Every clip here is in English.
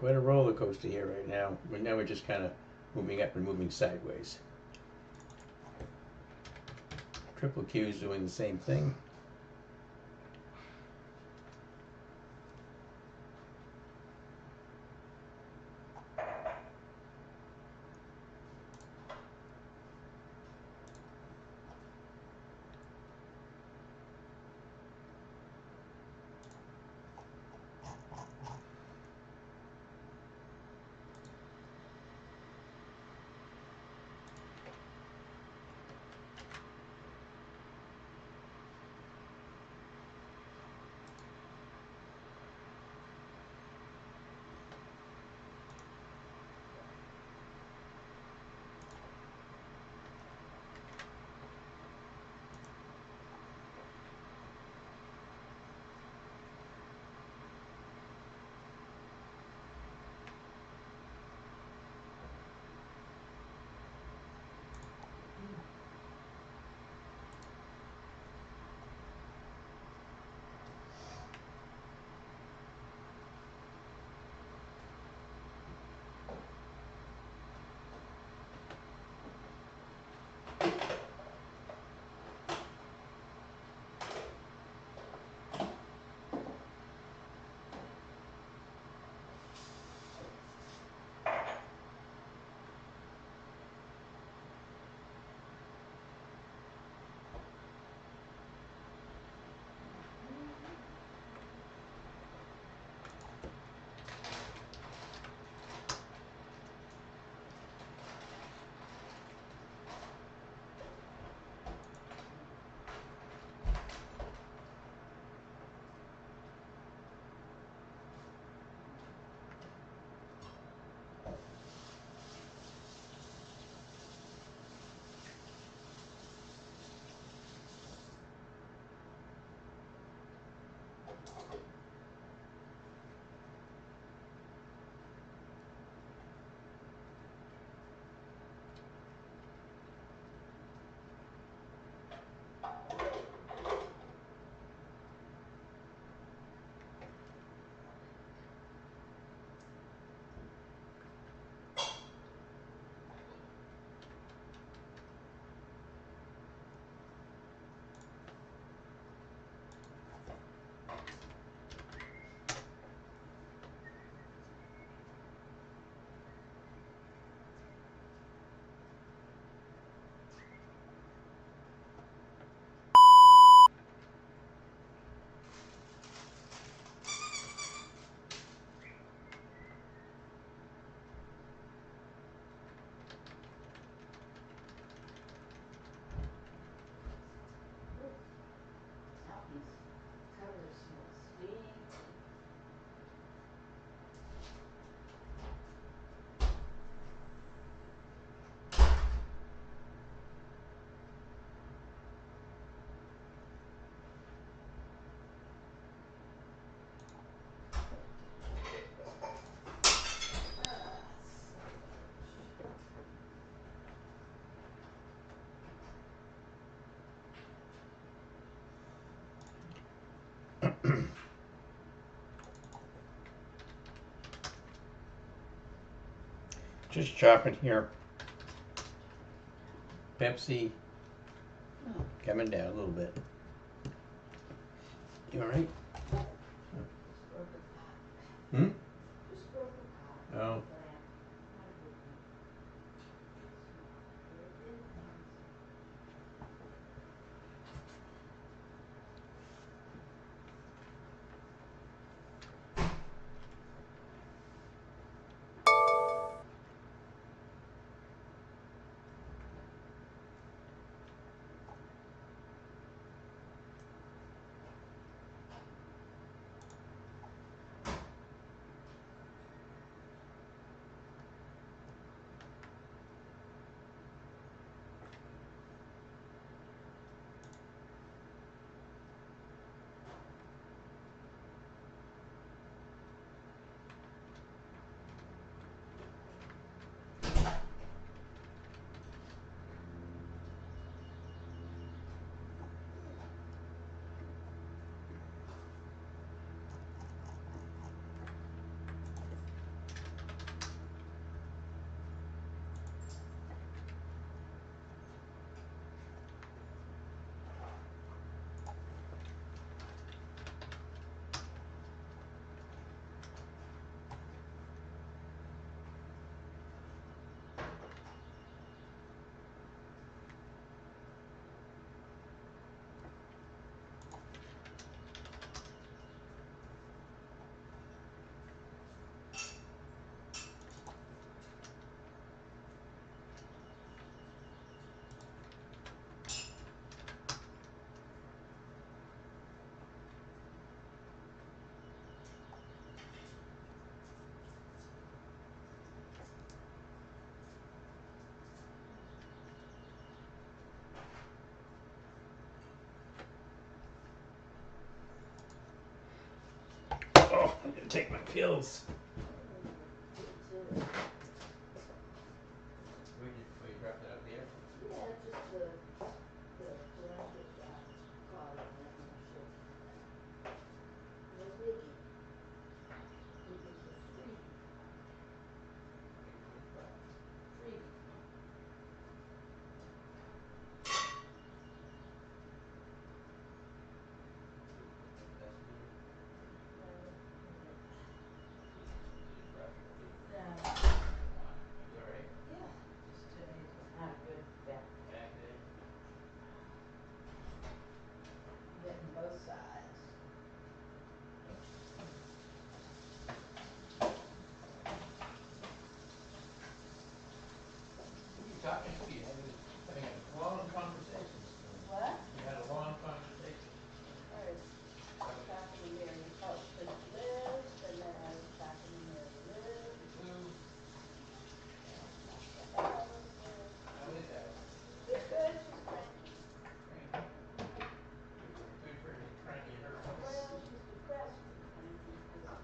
Quite a roller coaster here right now. But now we're just kind of moving up and moving sideways. Triple Q is doing the same thing. Just chopping here. Pepsi coming down a little bit. You all right? Hmm? Oh. Oh, I'm gonna take my pills. Where you drop that up there? Yeah, just the blanket got caught in it and shit. No biggie. It was a freebie. Freebie. Yeah. You alright? Yeah. Just today's not a good back. Back day? Getting both sides. Who are you talking to? You having a long conversation this morning. What? You had a long conversation. Or talking to Mary. Oh, to Liz, and then I was talking to Mary Liz. Lou, Alice. how is that? She's good. She's cranky. Cranky. Good for her, cranky her. Well, she's depressed and cranky because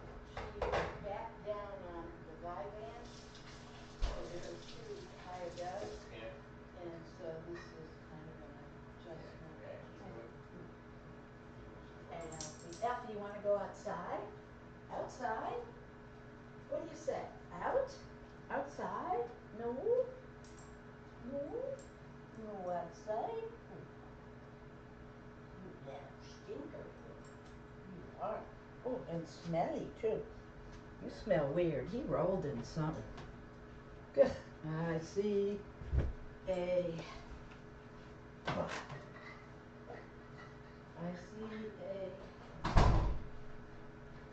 she backed down on the Vyvanse. So her shoe high dose. Yeah. And so this is kind of an adjustment. Back into it. And Alfie, you want to go outside? Outside? What do you say? Out? Outside? No? No? No outside? You damn stinker. You are. Oh, and smelly too. You smell weird. He rolled in something. Good. I see a.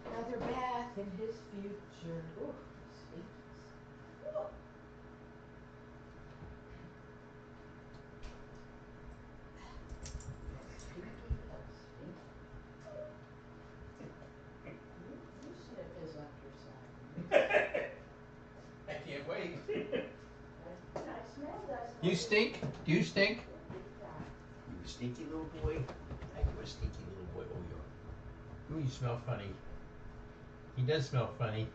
Another bath in his future. Ooh, stinkies. Ooh. Stinky of stinky. You sniff his underside. I can't wait. I smelled. You stink? Do you stink? Yeah. You stinky little boy. You a stinky little boy. Oh, you're. Ooh, you smell funny. He does smell funny.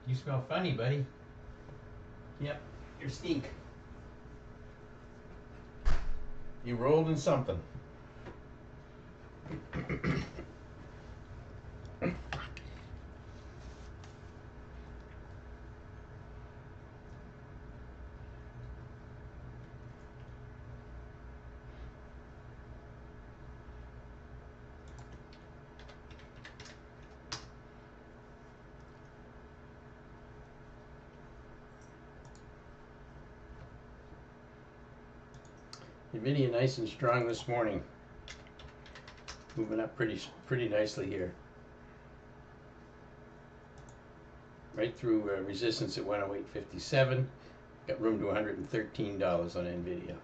You smell funny, buddy. Yep, you stink. You rolled in something. NVIDIA nice and strong this morning. Moving up pretty nicely here. Right through resistance at 108.57. Got room to $113 on NVIDIA.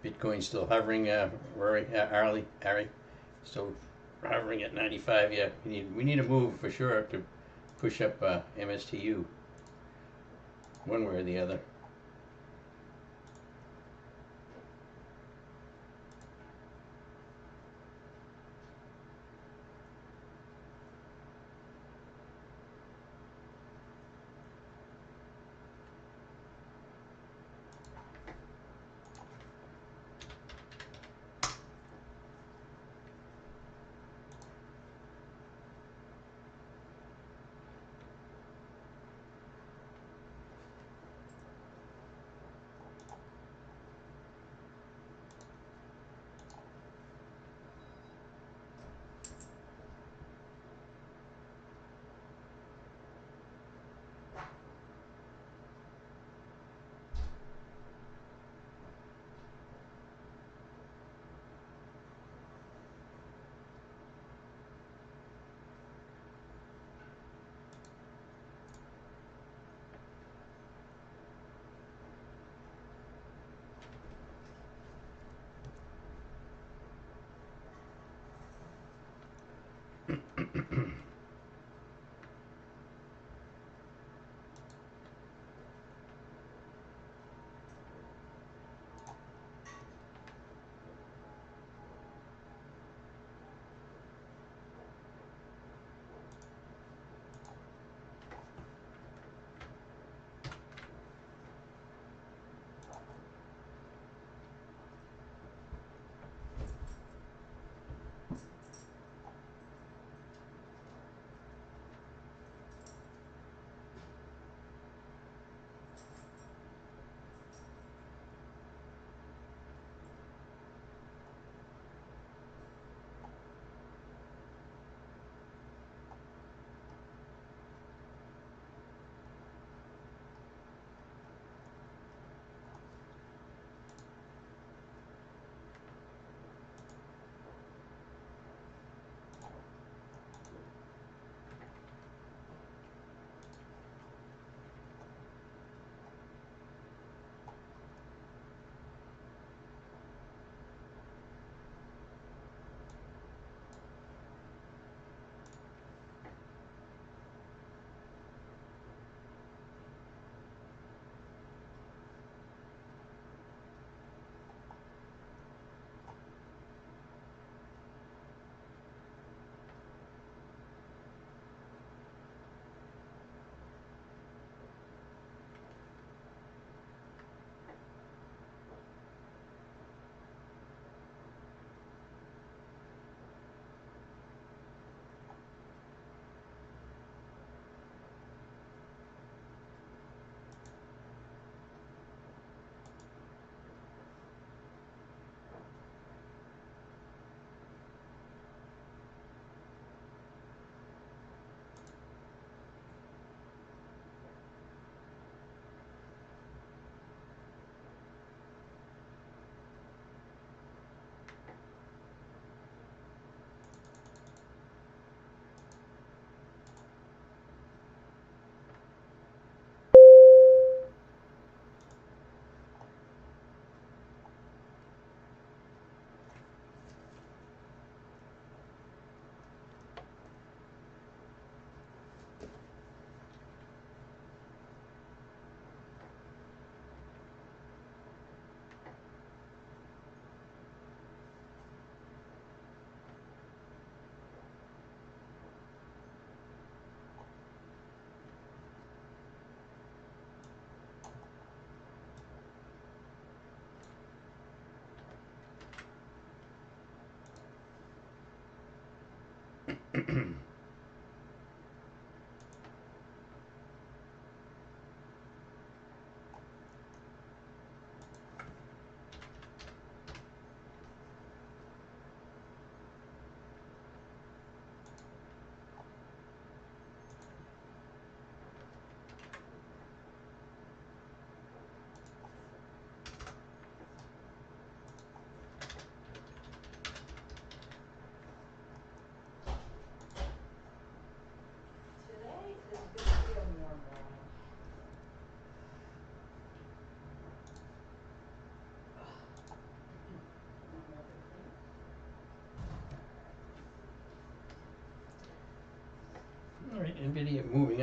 Bitcoin still hovering, Ari, still hovering at 95. Yeah, we need a move for sure to push up MSTU, one way or the other.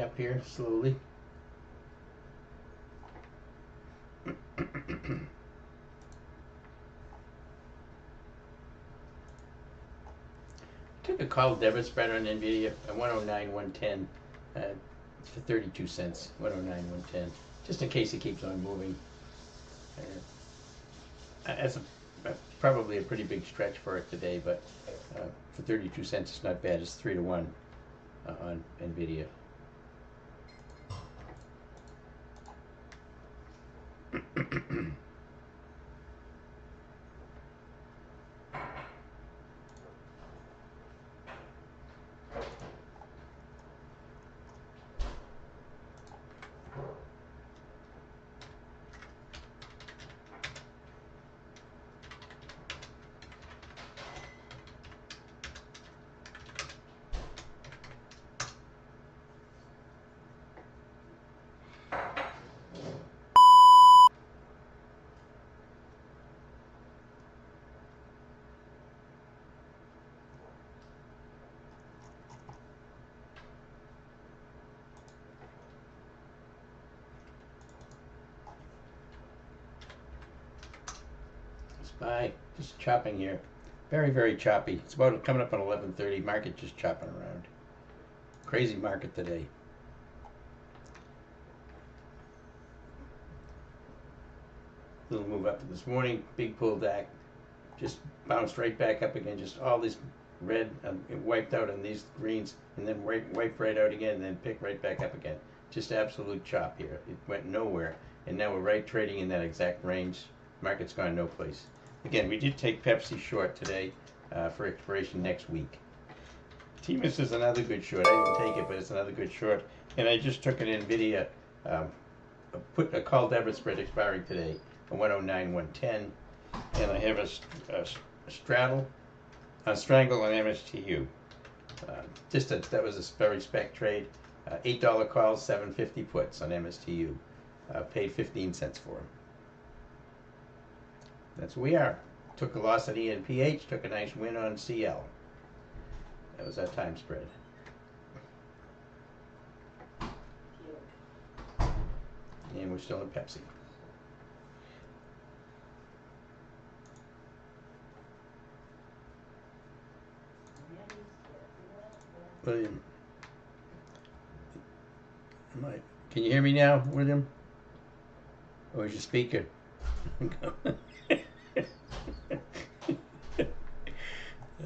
up here slowly. Took a call debit spread on NVIDIA at 109, 110 for 32 cents. 109, 110. Just in case it keeps on moving. That's probably a pretty big stretch for it today, but for 32 cents, it's not bad. It's 3 to 1 on NVIDIA. Bye. Just chopping here. Very, very choppy. It's about coming up on 11:30. Market just chopping around. Crazy market today. Little move up this morning. Big pull back. Just bounced right back up again. Just all this red it wiped out on these greens, and then wiped right out again, and then picked right back up again. Just absolute chop here. It went nowhere, and now we're right trading in that exact range. Market's gone no place. Again, we did take Pepsi short today for expiration next week. TMIS is another good short. I didn't take it, but it's another good short. And I just took an NVIDIA, put a call debit spread expiring today, a 109, 110. And I have a straddle, a strangle on MSTU. That was a very spec trade. $8 calls, $7.50 puts on MSTU. Paid 15 cents for them. That's where we are. Took a loss on ENPH, took a nice win on CL. That was our time spread. And we're still in Pepsi. William, can you hear me now, William? Or is your speaker?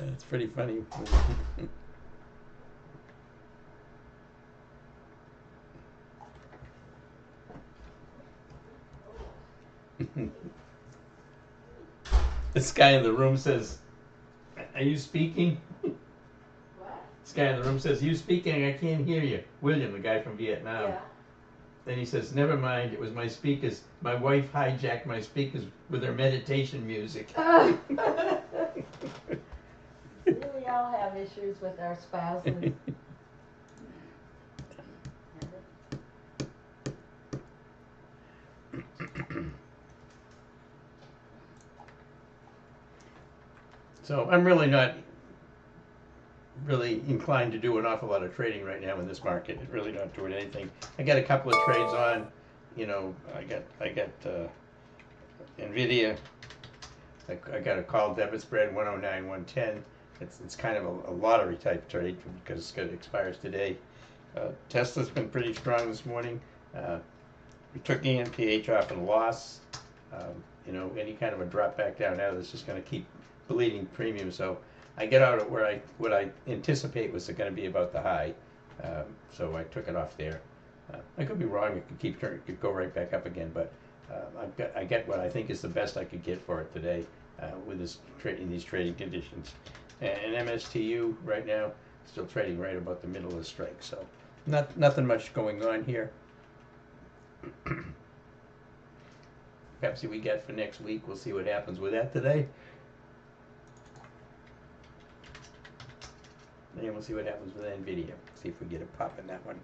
It's pretty funny. This guy in the room says, "Are you speaking?" What? This guy in the room says, "You speaking? I can't hear you." William, the guy from Vietnam. Yeah. Then he says, "Never mind, it was my speakers. My wife hijacked my speakers with her meditation music." We all have issues with our spouses. So I'm really not inclined to do an awful lot of trading right now in this market. It's really not doing anything. I got a couple of trades on. You know, I got NVIDIA. I got a call debit spread 109, 110. It's kind of a lottery type trade because it expires today. Tesla's been pretty strong this morning. We took ENPH off at a loss. You know, any kind of a drop back down now that's just going to keep bleeding premium. So I get out at what I anticipate was going to be about the high. So I took it off there. I could be wrong. It could go right back up again, but I get what I think is the best I could get for it today with these trading conditions. And MSTU right now still trading right about the middle of the strike. So nothing much going on here. Pepsi we got for next week. We'll see what happens with that today. And we'll see what happens with NVIDIA. See if we get a pop in that one.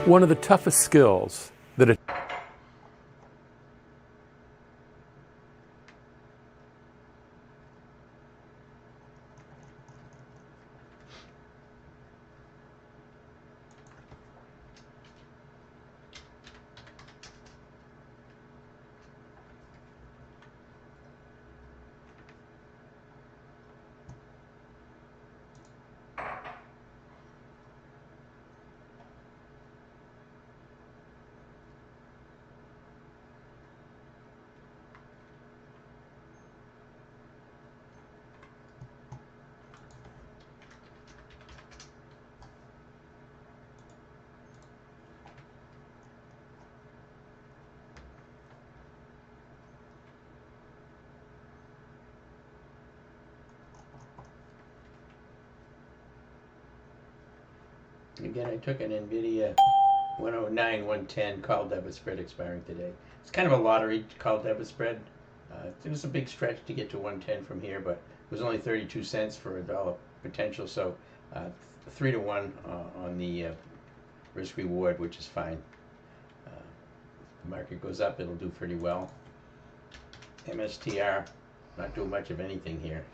One of the toughest skills that a Again, I took an NVIDIA 109, 110 call debit spread expiring today. It's kind of a lottery call debit spread. It was a big stretch to get to 110 from here, but it was only 32 cents for $1 potential, so 3 to 1 on the risk reward, which is fine. If the market goes up, it'll do pretty well. MSTR, not doing much of anything here.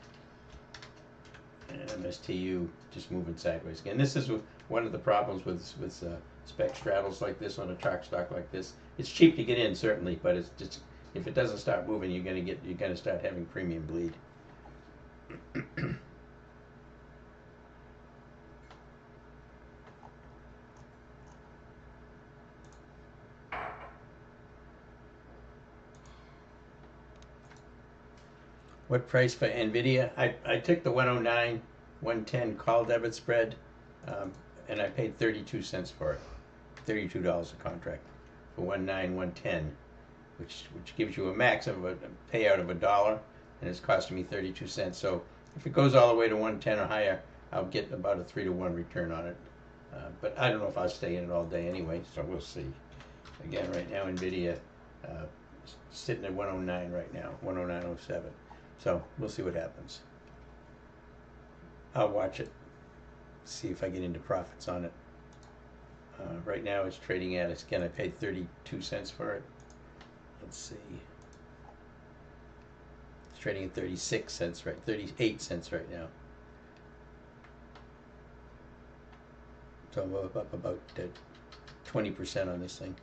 And MSTU just moving sideways again. This is one of the problems with spec straddles like this on a chart stock like this. It's cheap to get in certainly, but it's just if it doesn't start moving, you're gonna start having premium bleed. What price for NVIDIA? I took the 109, 110 call debit spread, and I paid 32 cents for it. $32 a contract for 109, 110, which gives you a max of a payout of $1, and it's costing me 32 cents. So if it goes all the way to 110 or higher, I'll get about a 3 to 1 return on it. But I don't know if I'll stay in it all day anyway, so we'll see. Again, right now NVIDIA sitting at 109 right now, 109.07. So we'll see what happens. I'll watch it, see if I get into profits on it. Right now it's trading at, again, I paid 32 cents for it. Let's see. It's trading at 36 cents, right? 38 cents right now. So I'm up about 20% on this thing.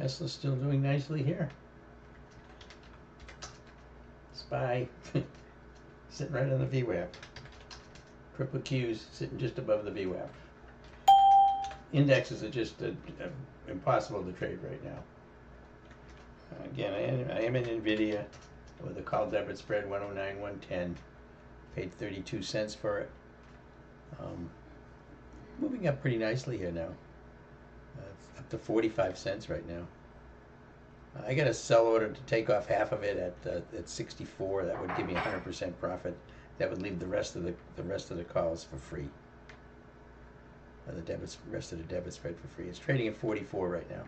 Tesla's still doing nicely here. SPY sitting right on the VWAP. Triple Q's sitting just above the VWAP. Indexes are just impossible to trade right now. Again, I am in NVIDIA with a call debit spread 109, 110. Paid 32 cents for it. Moving up pretty nicely here now. It's up to 45 cents right now. I got a sell order to take off half of it at 64. That would give me 100% profit. That would leave the rest of the calls for free. The rest of the debit spread for free. It's trading at 44 right now.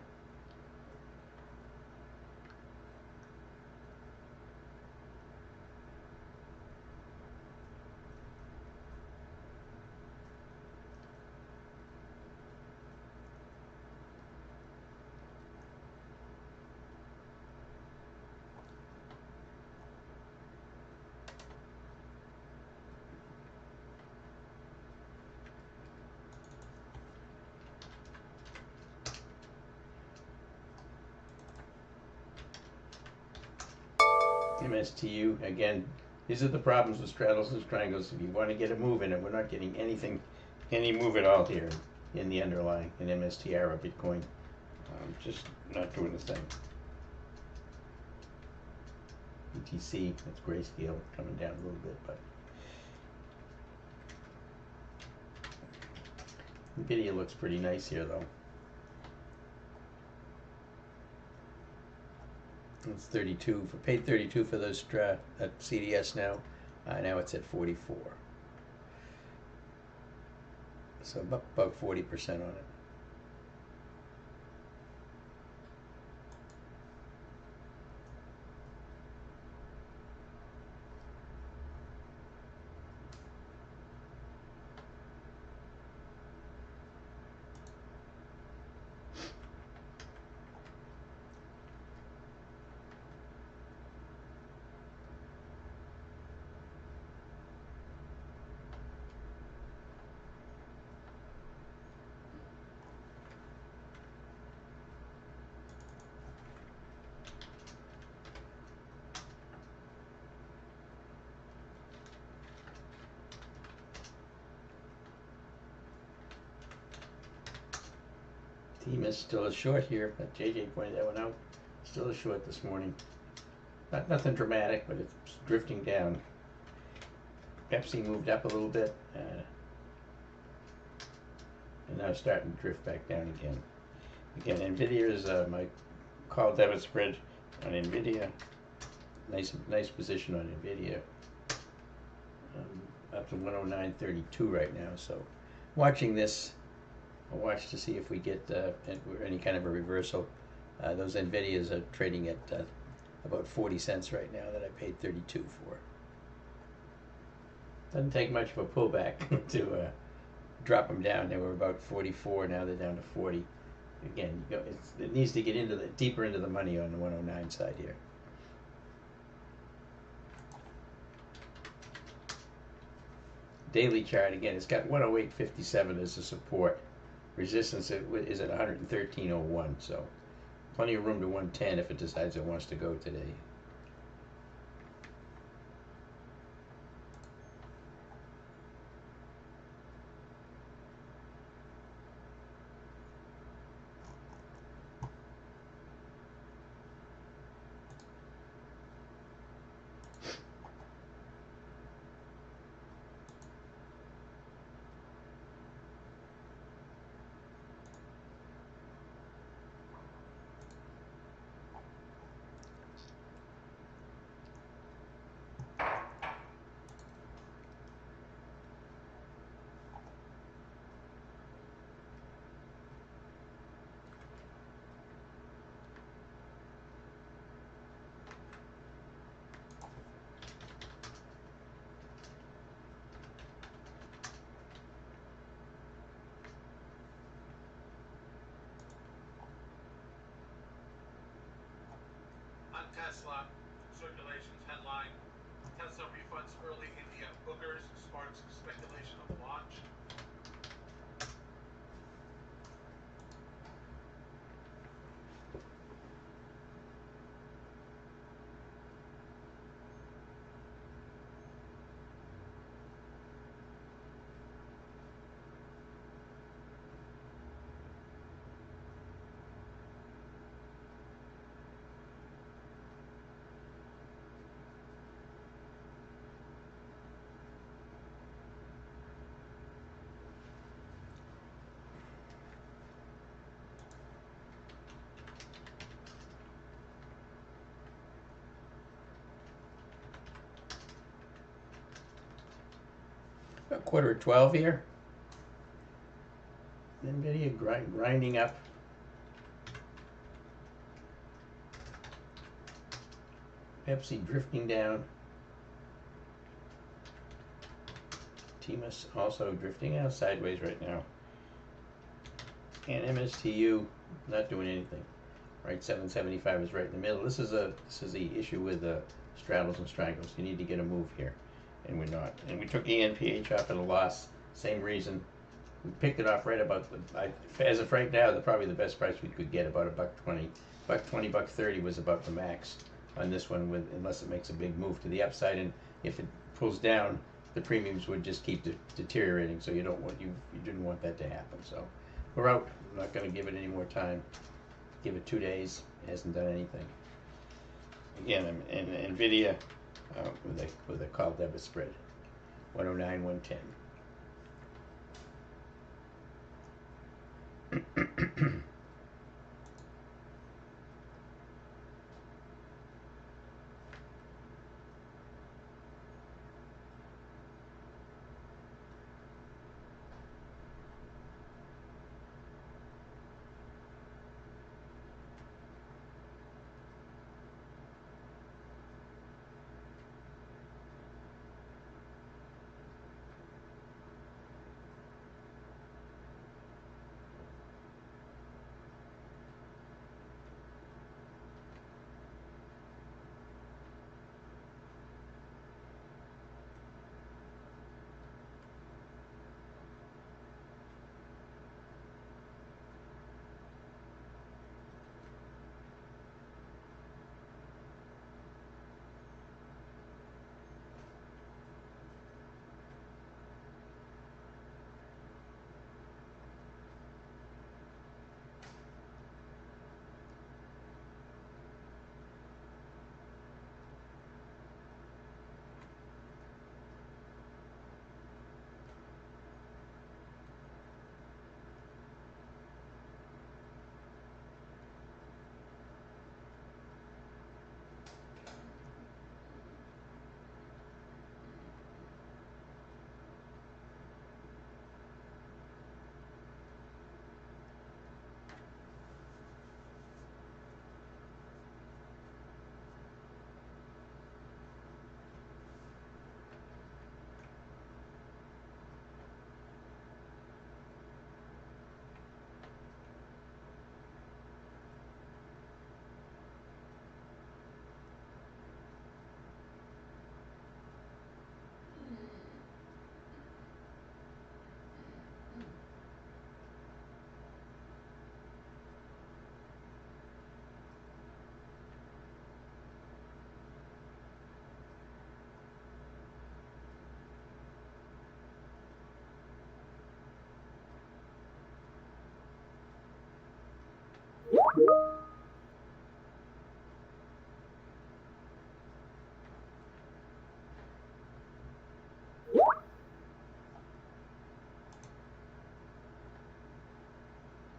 MSTU, again, these are the problems with straddles and triangles. If you want to get a move in it, we're not getting any move at all here in the underlying, in MSTR or Bitcoin. Just not doing the thing. BTC, that's grayscale, coming down a little bit, but NVIDIA looks pretty nice here though. It's 32 for paid 32 for those at CDS now. Now it's at 44. So about 40% on it. Team is still a short here, but JJ pointed that one out. Still a short this morning. Nothing dramatic, but it's drifting down. Pepsi moved up a little bit, and now starting to drift back down again. Again, NVIDIA is my call debit spread on NVIDIA. Nice position on NVIDIA. Up to 109.32 right now. So, watching this. I'll watch to see if we get any kind of a reversal. Those NVIDIAs are trading at about 40 cents right now that I paid 32 for. Doesn't take much of a pullback to drop them down. They were about 44, now they're down to 40. Again, it needs to get deeper into the money on the 109 side here. Daily chart, again, it's got 108.57 as a support. Resistance is at 113.01, so plenty of room to 110 if it decides it wants to go today. Tesla, circulations headline, Tesla refunds early India bookers, sparks speculation of launch. A quarter of 12 here. NVIDIA grinding up. Pepsi drifting down. TMAS also drifting out sideways right now. And MSTU not doing anything. Right, 775 is right in the middle. This is the issue with straddles and strangles. You need to get a move here, and we're not. And we took ENPH off at a loss. Same reason. We picked it off right about as of right now, probably the best price we could get, about $1.20. $1.20, $1.30 was about the max on this one, unless it makes a big move to the upside. And if it pulls down, the premiums would just keep deteriorating. So you didn't want that to happen. So we're out. I'm not going to give it any more time. Give it 2 days. It hasn't done anything. Again, and NVIDIA with a call debit spread, 109, 110.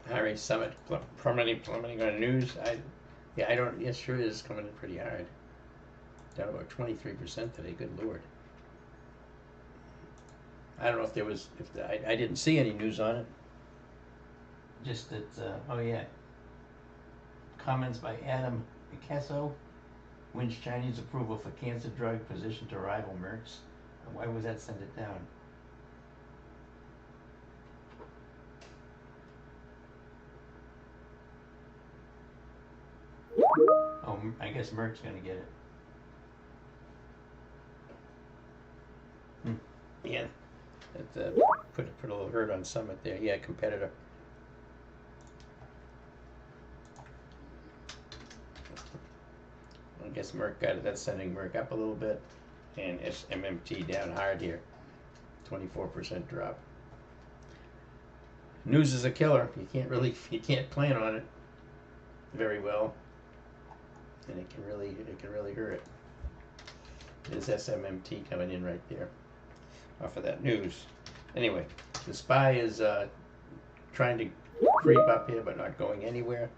Harry Summit plummeting on news. I don't. It sure is coming in pretty hard. Down about 23% today. Good Lord. I don't know if there was. I didn't see any news on it. Just that. Oh yeah. Comments by Adam Picasso. Wins Chinese approval for cancer drug positioned to rival Merck's. Why was that send it down? Oh, I guess Merck's gonna get it. Yeah, that put a little hurt on Summit there. Yeah, competitor. I guess Merck got it. That's sending Merck up a little bit, and SMMT down hard here. 24% drop. News is a killer. You can't plan on it very well, and it can really hurt. There's SMMT coming in right there off of that news. Anyway, the SPY is trying to creep up here, but not going anywhere.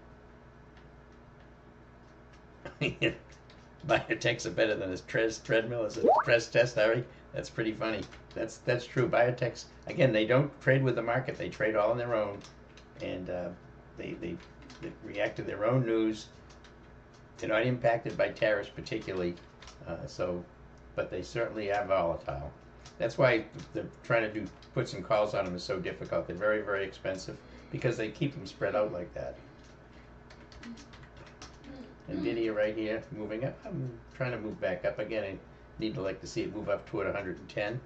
Biotechs are better than his treadmill. Is it stress test, Harry? That's pretty funny. That's true. Biotechs, again, they don't trade with the market. They trade all on their own, and they react to their own news. They're not impacted by tariffs particularly, but they certainly are volatile. That's why they're trying to put some calls on them is so difficult. They're very, very expensive because they keep them spread out like that. NVIDIA right here, moving up. I'm trying to move back up again. I need to see it move up toward 110.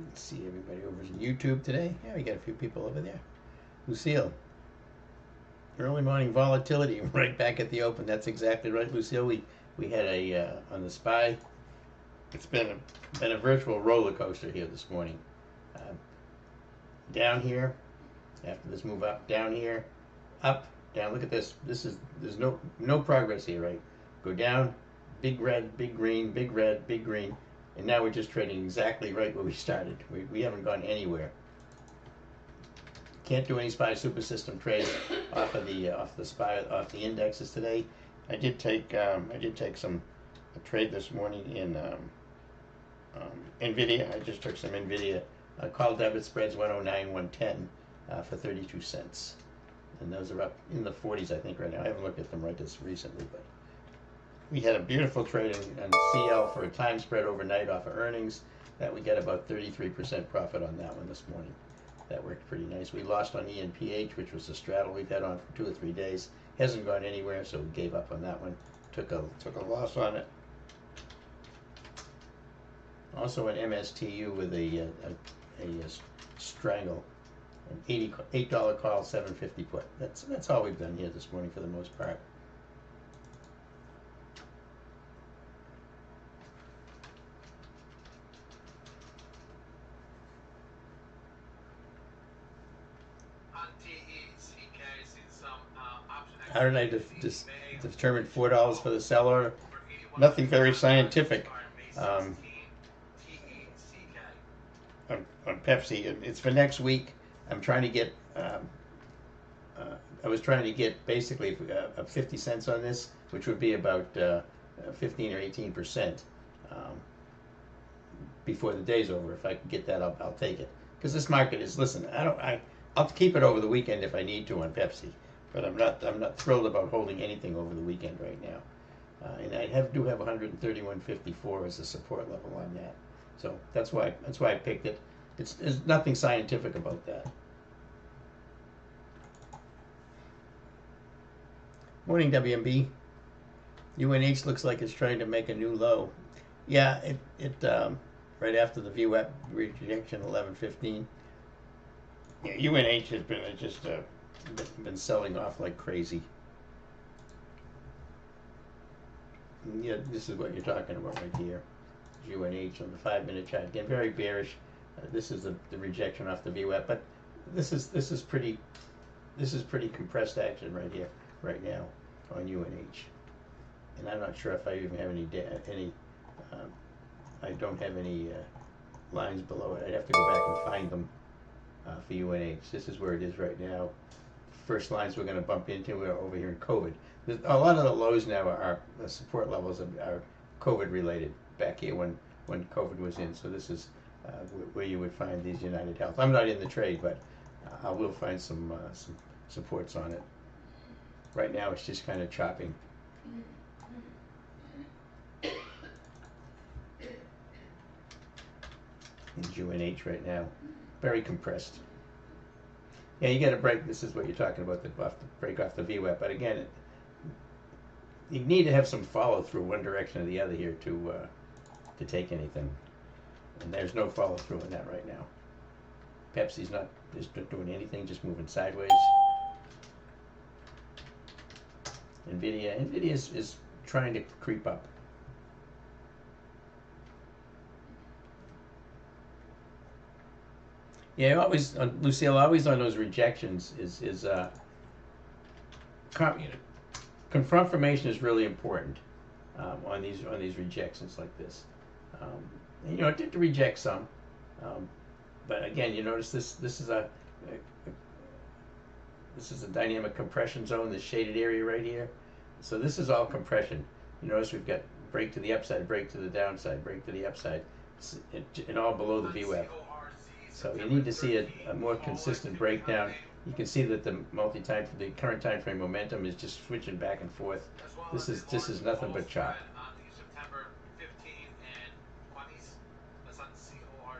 Let's see everybody over in YouTube today. Yeah, we got a few people over there. Lucille, early morning volatility right back at the open. That's exactly right, Lucille. We had on the SPY. It's been a virtual roller coaster here this morning. Down here, after this move up, down here, up, down. Look at this. There's no progress here, right? Go down, big red, big green, big red, big green, and now we're just trading exactly right where we started. We haven't gone anywhere. Can't do any SPY super system trades off the indexes today. I did take a trade this morning in NVIDIA. I just took some NVIDIA call debit spreads 109, 110 for 32 cents. And those are up in the 40s, I think, right now. I haven't looked at them right this recently, but we had a beautiful trade in CL for a time spread overnight off of earnings that we got about 33% profit on that one this morning. That worked pretty nice. We lost on ENPH, which was a straddle we've had on for 2 or 3 days. Hasn't gone anywhere, so we gave up on that one. Took a loss on it. Also an MSTU with a strangle, an $8 call, $7.50 put. That's all we've done here this morning for the most part. How did I determine $4 for the seller? Nothing very scientific. On Pepsi, it's for next week. I'm trying to get. I was trying to get basically 50 cents on this, which would be about 15 or 18% before the day's over. If I can get that, I'll take it. Because this market is. Listen, I'll keep it over the weekend if I need to on Pepsi, but I'm not thrilled about holding anything over the weekend right now. And I do have 131.54 as a support level on that. So that's why I picked it. There's nothing scientific about that. Morning, WMB. UNH looks like it's trying to make a new low. Yeah, it right after the VWAP rejection 11.15. Yeah, UNH has been selling off like crazy. Yeah, this is what you're talking about right here. UNH on the 5-minute chart. Again, very bearish. This is the rejection off the VWAP, but this is pretty compressed action right here, right now on UNH. And I'm not sure if I even have any. I don't have any lines below it. I'd have to go back and find them for UNH. This is where it is right now. First lines we're going to bump into are over here in COVID. A lot of the lows now are the support levels are COVID related back here when COVID was in. So this is where you would find these United Health. I'm not in the trade, but I will find some supports on it. Right now it's just kind of chopping. In UNH right now, very compressed. Yeah, you got to break. This is what you're talking about, break off the VWAP. But again, you need to have some follow through one direction or the other here to take anything. And there's no follow through in that right now. Pepsi's not doing anything, just moving sideways. NVIDIA is trying to creep up. Yeah, always, Lucille, always on those rejections is confirmation is really important on these rejections like this. It did reject some, but again, you notice this is This is a dynamic compression zone, this shaded area right here. So this is all compression. You notice we've got break to the upside, break to the downside, break to the upside, and all below the VWAP. So you need to see a more consistent breakdown. You can see that the the current time frame momentum is just switching back and forth. This is nothing but chop. September 15 and 20s. That's on CORC.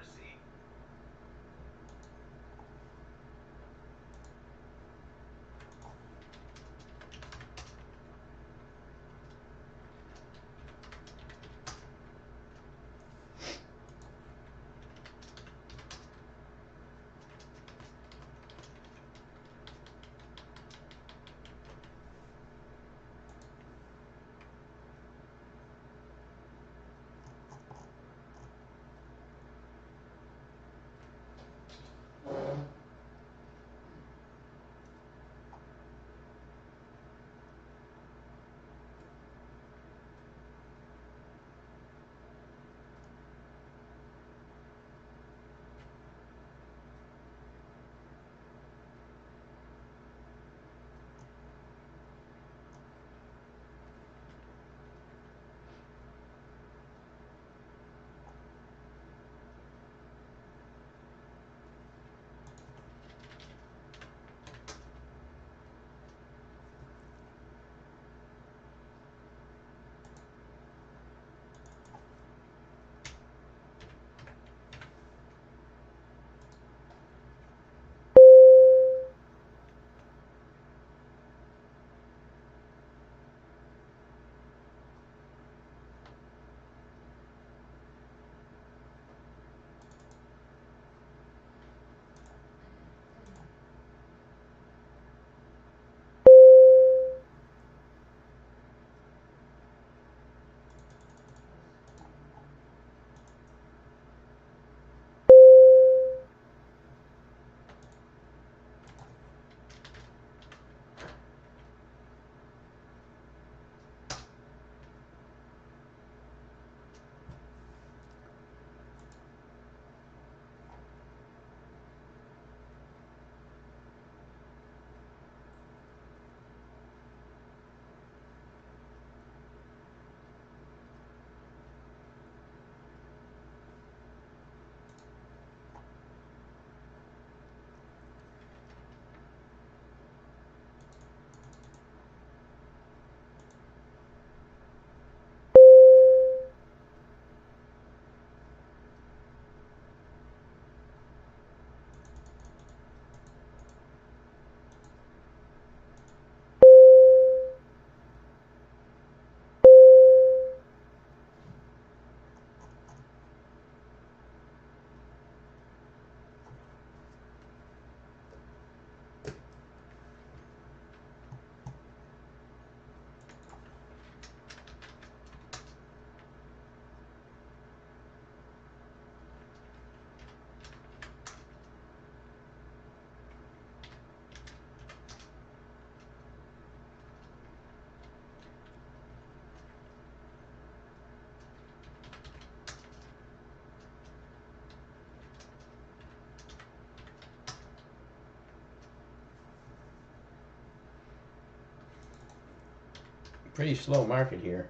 Pretty slow market here.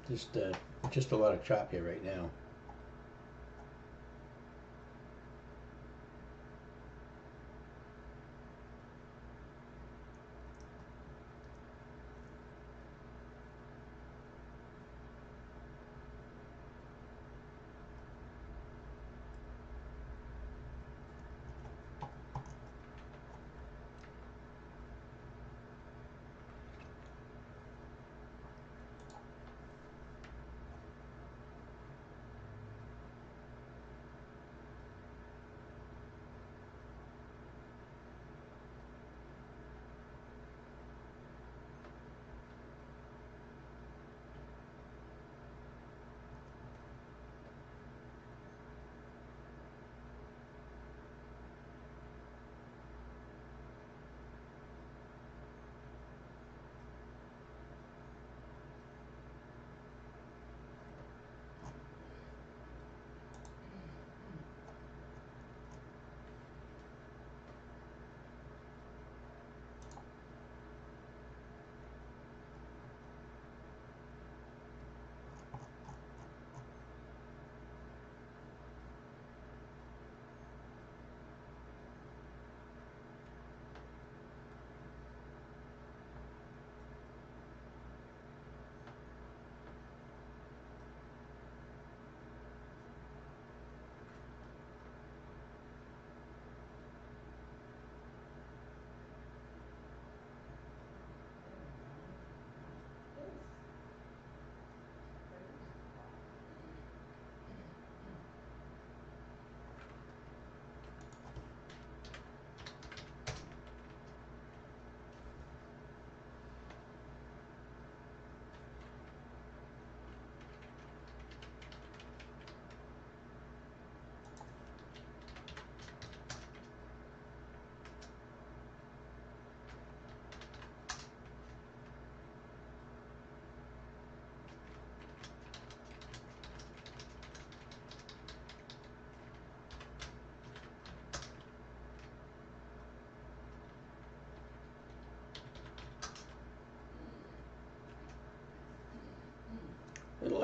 Just a lot of chop here right now.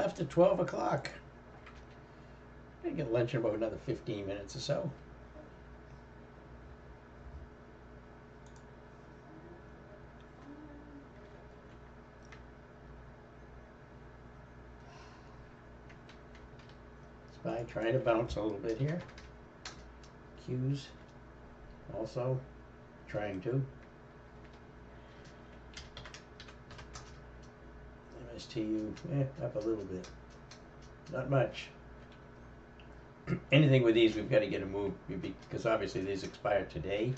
left at 12 o'clock. I get lunch in about another 15 minutes or so. SPY trying to bounce a little bit here. Q's also trying to. MSTU, up a little bit. Not much. Anything with these, we've got to get a move because obviously these expire today,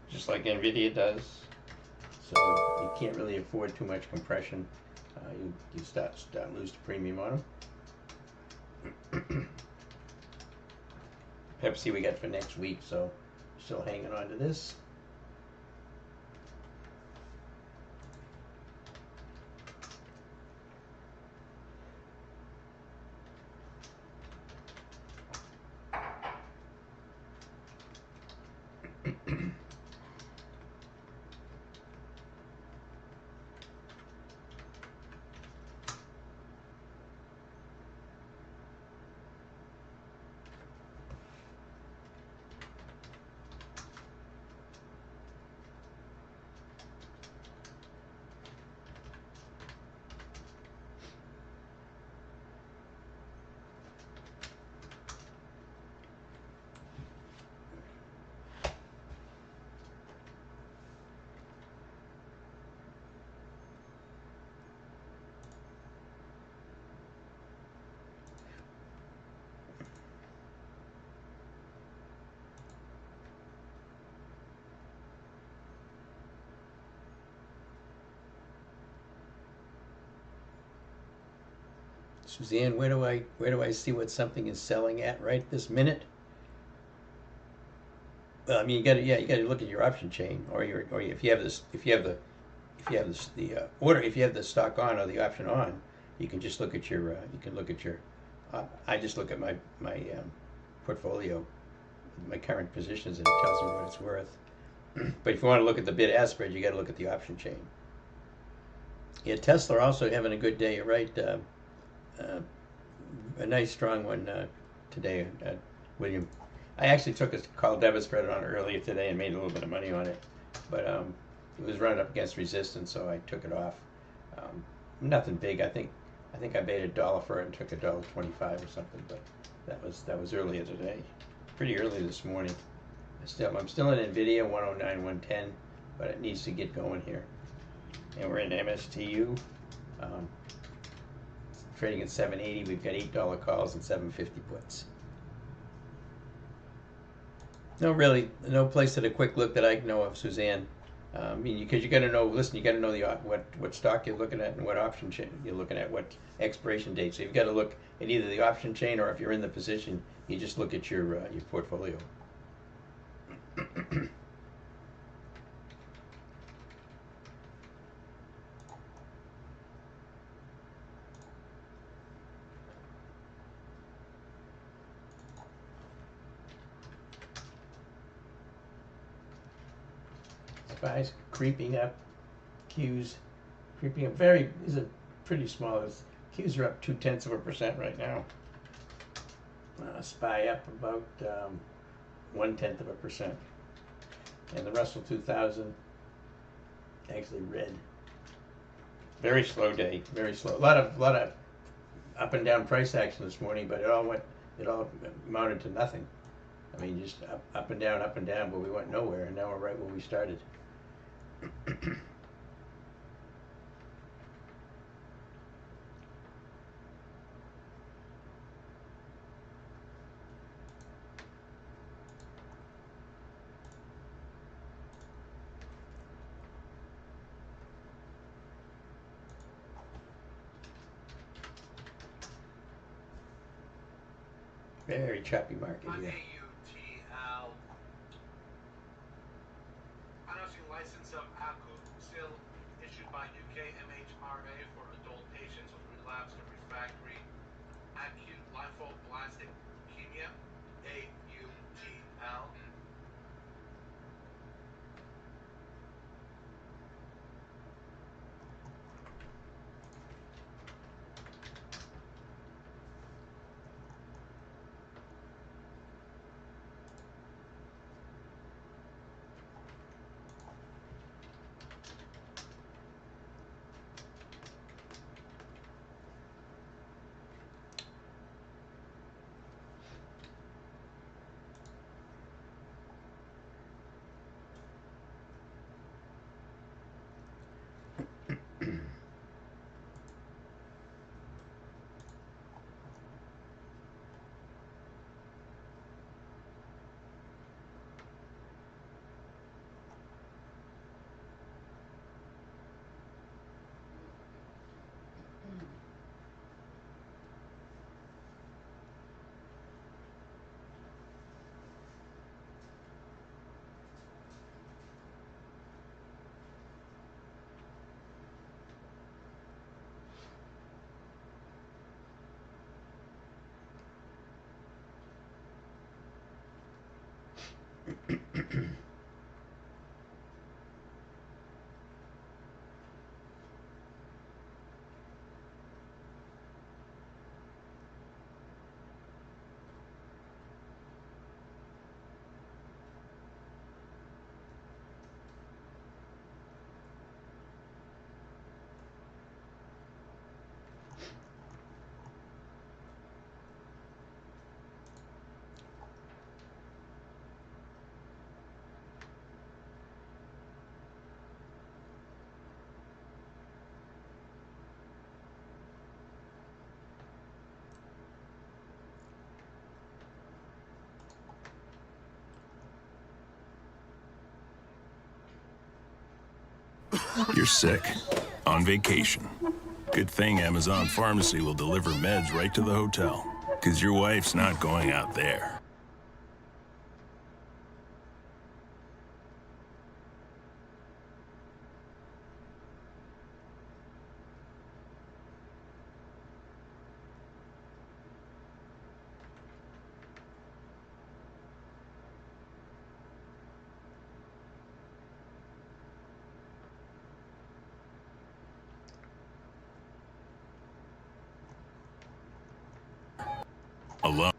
just like NVIDIA does. So you can't really afford too much compression. You start lose the premium on them. Pepsi we got for next week, so still hanging on to this. Suzanne, where do I see what something is selling at right this minute? Well, I mean, you got to look at your option chain, or if you have the order, if you have the stock on or the option on, you can just look at your I just look at my portfolio, my current positions, and it tells me what it's worth. But if you want to look at the bid-ask spread, you got to look at the option chain. Yeah, Tesla also having a good day. You're right. A nice strong one today, William. I actually took a call debit spread on it earlier today and made a little bit of money on it, but it was running up against resistance, so I took it off. Nothing big. I think I paid $1 for it and took $1.25 or something, but that was earlier today, pretty early this morning. I'm still in NVIDIA 109, 110, but it needs to get going here. And we're in MSTU. Trading at 780, we've got $8 calls and 750 puts. No place at a quick look that I know of, Suzanne. I mean, because you got to know. Listen, you got to know what stock you're looking at and what option chain you're looking at, what expiration date. So you've got to look at either the option chain, or if you're in the position, you just look at your portfolio. SPY's creeping up. Q's creeping up. These are pretty small. Q's are up 0.2% right now. SPY up about 0.1%. And the Russell 2000 actually red. Very slow day. Very slow. A lot of up and down price action this morning, but it all amounted to nothing. I mean, just up and down, but we went nowhere, and now we're right where we started. Very choppy market here. AUTL. Announcing license of Akusil issued by UK MHRA for adult patients with relapsed or refractory acute lymphoblastic leukemia. AUTL. You're sick. On vacation. Good thing Amazon Pharmacy will deliver meds right to the hotel. 'Cause your wife's not going out there. Alone.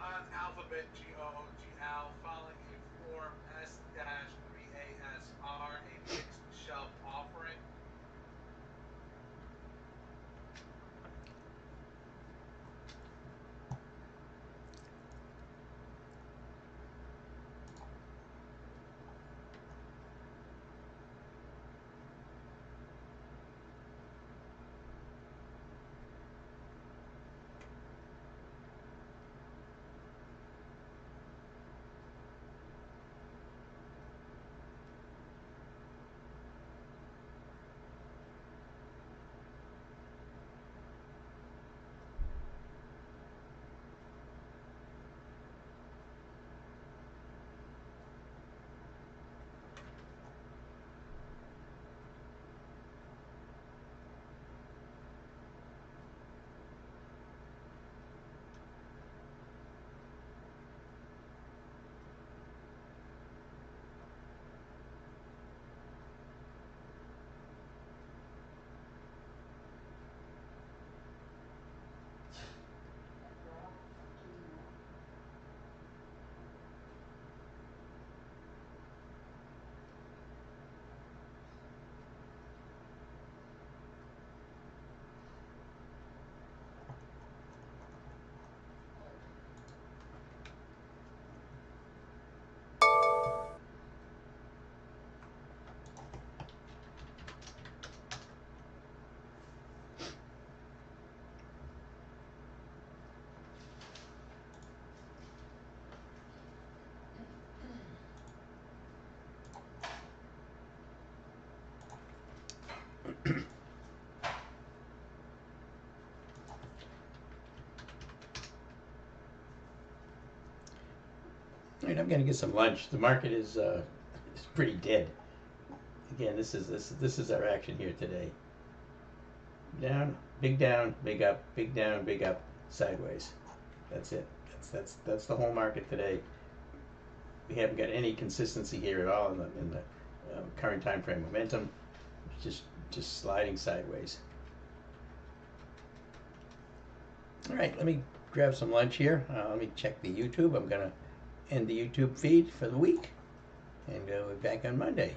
On Alphabet GOOGL filing a Form S-3ASR, a mixed shelf offering. right, I'm gonna get some lunch. The market is pretty dead. Again, this is our action here today. Down, big up, big down, big up, sideways. That's it. That's the whole market today. We haven't got any consistency here at all in the current time frame momentum. It's just sliding sideways. All right, let me grab some lunch here. Let me check the YouTube. I'm gonna end the YouTube feed for the week, and we're back on Monday.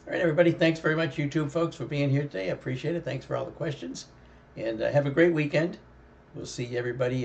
All right, everybody, thanks very much, YouTube folks, for being here today. I appreciate it. Thanks for all the questions, and have a great weekend. We'll see everybody